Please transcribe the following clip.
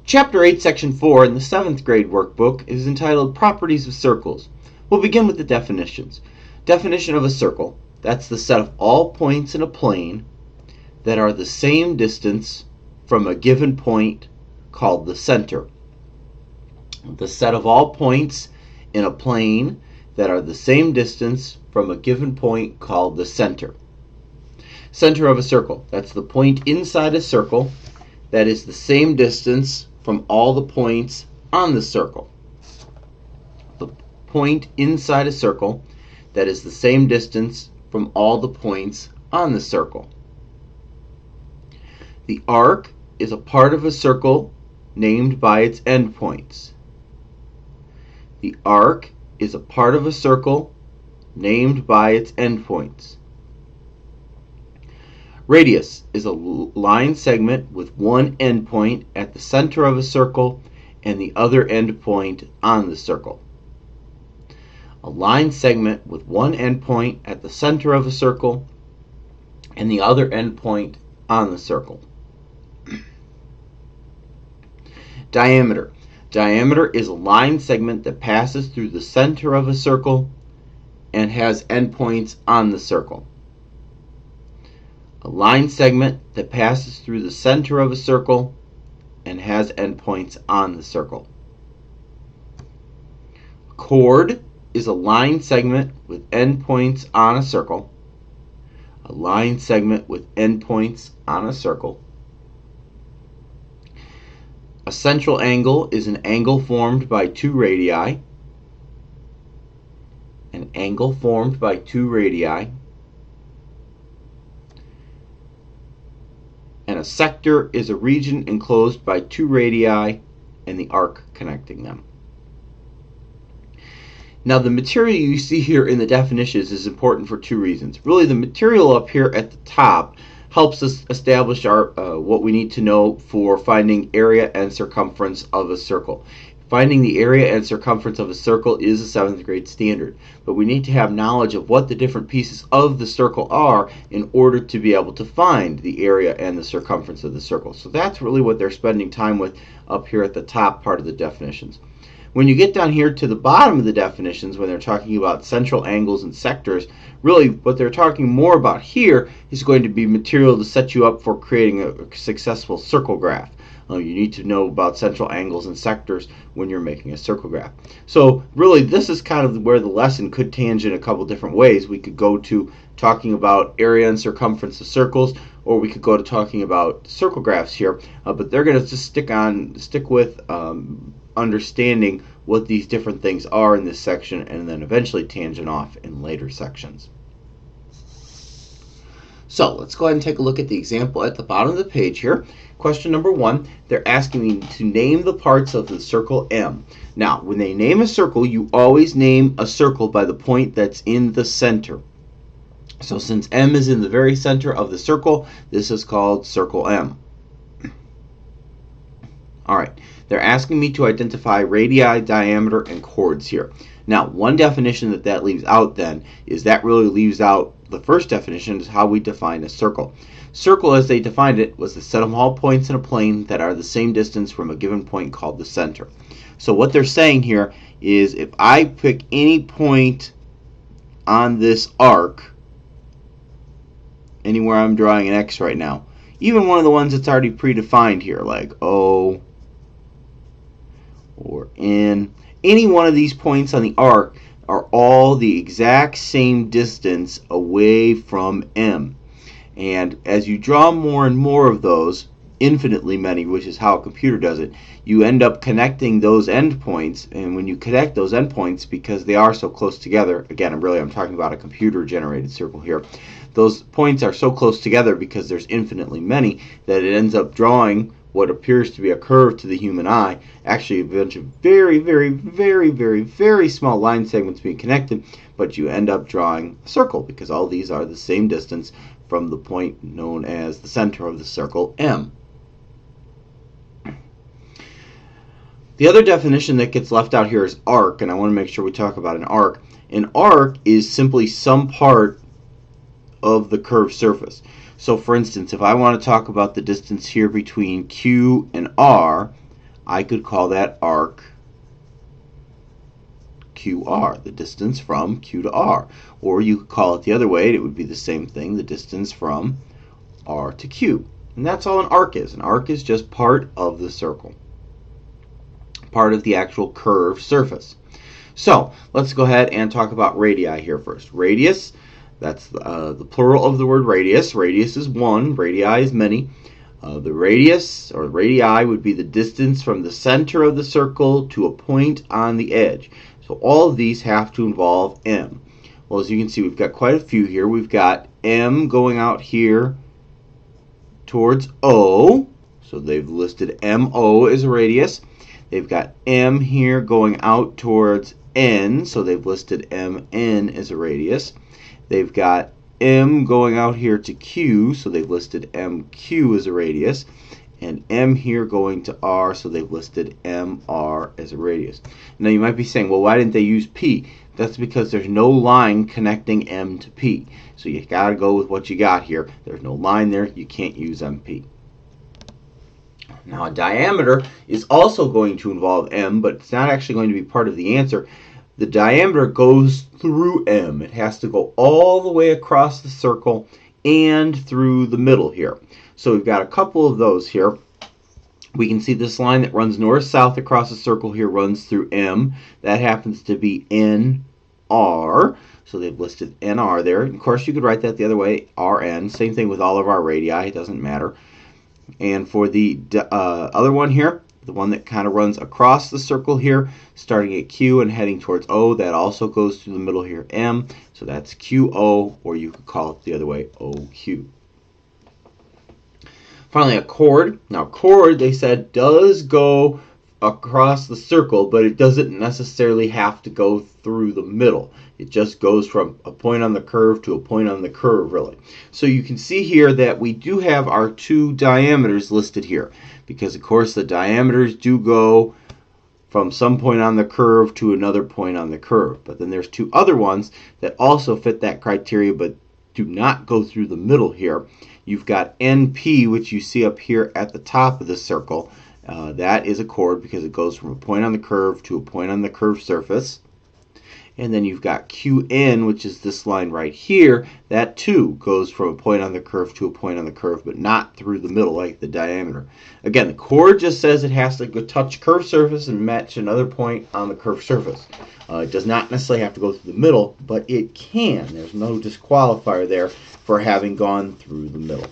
Chapter 8, Section 4 in the 7th grade workbook is entitled Properties of Circles. We'll begin with the definitions. Definition of a circle. That's the set of all points in a plane that are the same distance from a given point called the center. The set of all points in a plane that are the same distance from a given point called the center. Center of a circle. That's the point inside a circle that is the same distance from all the points on the circle. The point inside a circle that is the same distance from all the points on the circle. The arc is a part of a circle named by its endpoints. The arc is a part of a circle named by its endpoints. Radius is a line segment with one endpoint at the center of a circle and the other endpoint on the circle. A line segment with one endpoint at the center of a circle and the other endpoint on the circle. Diameter. Diameter is a line segment that passes through the center of a circle and has endpoints on the circle. A line segment that passes through the center of a circle and has endpoints on the circle. Chord is a line segment with endpoints on a circle. A line segment with endpoints on a circle. A central angle is an angle formed by two radii. An angle formed by two radii. And a sector is a region enclosed by two radii and the arc connecting them. Now the material you see here in the definitions is important for two reasons. Really, the material up here at the top helps us establish our what we need to know for finding area and circumference of a circle. Finding the area and circumference of a circle is a 7th grade standard, but we need to have knowledge of what the different pieces of the circle are in order to be able to find the area and the circumference of the circle. So that's really what they're spending time with up here at the top part of the definitions. When you get down here to the bottom of the definitions, when they're talking about central angles and sectors, really what they're talking more about here is going to be material to set you up for creating a successful circle graph. You need to know about central angles and sectors when you're making a circle graph. So really this is kind of where the lesson could tangent a couple different ways. We could go to talking about area and circumference of circles, or we could go to talking about circle graphs here, but they're going to just stick with understanding what these different things are in this section and then eventually tangent off in later sections. So let's go ahead and take a look at the example at the bottom of the page here. Question number 1, they're asking me to name the parts of the circle M. Now, when they name a circle, you always name a circle by the point that's in the center. So since M is in the very center of the circle, this is called circle M. Alright, they're asking me to identify radii, diameter, and chords here. Now, one definition that leaves out then is that really leaves out the first definition is how we define a circle. Circle, as they defined it, was the set of all points in a plane that are the same distance from a given point called the center. So what they're saying here is if I pick any point on this arc, anywhere I'm drawing an X right now, even one of the ones that's already predefined here, like O or N, any one of these points on the arc are all the exact same distance away from M. And as you draw more and more of those, infinitely many, which is how a computer does it, you end up connecting those endpoints. And when you connect those endpoints, because they are so close together, again, I'm talking about a computer generated circle here, those points are so close together because there's infinitely many that it ends up drawing what appears to be a curve to the human eye, actually a bunch of very, very, very, very, very small line segments being connected, but you end up drawing a circle because all these are the same distance from the point known as the center of the circle M. The other definition that gets left out here is arc, and I want to make sure we talk about an arc. An arc is simply some part of the curved surface. So for instance, if I want to talk about the distance here between Q and R, I could call that arc QR, the distance from Q to R. Or you could call it the other way, and it would be the same thing, the distance from R to Q. And that's all an arc is. An arc is just part of the circle, part of the actual curved surface. So let's go ahead and talk about radii here first. Radius, that's the plural of the word radius. Radius is one, radii is many. The radius, or radii, would be the distance from the center of the circle to a point on the edge. So all of these have to involve m. Well, as you can see, we've got quite a few here. We've got m going out here towards O. So they've listed MO as a radius. They've got M here going out towards N. So they've listed MN as a radius. They've got M going out here to Q. So they've listed MQ as a radius. And M here going to R. So they've listed MR as a radius. Now you might be saying, well, why didn't they use P? That's because there's no line connecting M to P. So you got to go with what you got here. There's no line there. You can't use MP. Now a diameter is also going to involve M, but it's not actually going to be part of the answer. The diameter goes through M. It has to go all the way across the circle and through the middle here. So we've got a couple of those here. We can see this line that runs north-south across the circle here runs through M. That happens to be NR. So they've listed NR there. Of course, you could write that the other way, RN. Same thing with all of our radii. It doesn't matter. And for the other one here, the one that kind of runs across the circle here, starting at Q and heading towards O, that also goes through the middle here, M. So that's QO, or you could call it the other way, OQ. Finally, a chord. Now, chord, they said, does go across the circle, but it doesn't necessarily have to go through the middle. It just goes from a point on the curve to a point on the curve, really. So you can see here that we do have our two diameters listed here, because, of course, the diameters do go from some point on the curve to another point on the curve. But then there's two other ones that also fit that criteria, but do not go through the middle here. You've got NP, which you see up here at the top of the circle. That is a chord because it goes from a point on the curve to a point on the curved surface. And then you've got QN, which is this line right here. That too goes from a point on the curve to a point on the curve, but not through the middle like the diameter. Again, the chord just says it has to go touch curved surface and match another point on the curved surface. It does not necessarily have to go through the middle, but it can. There's no disqualifier there for having gone through the middle.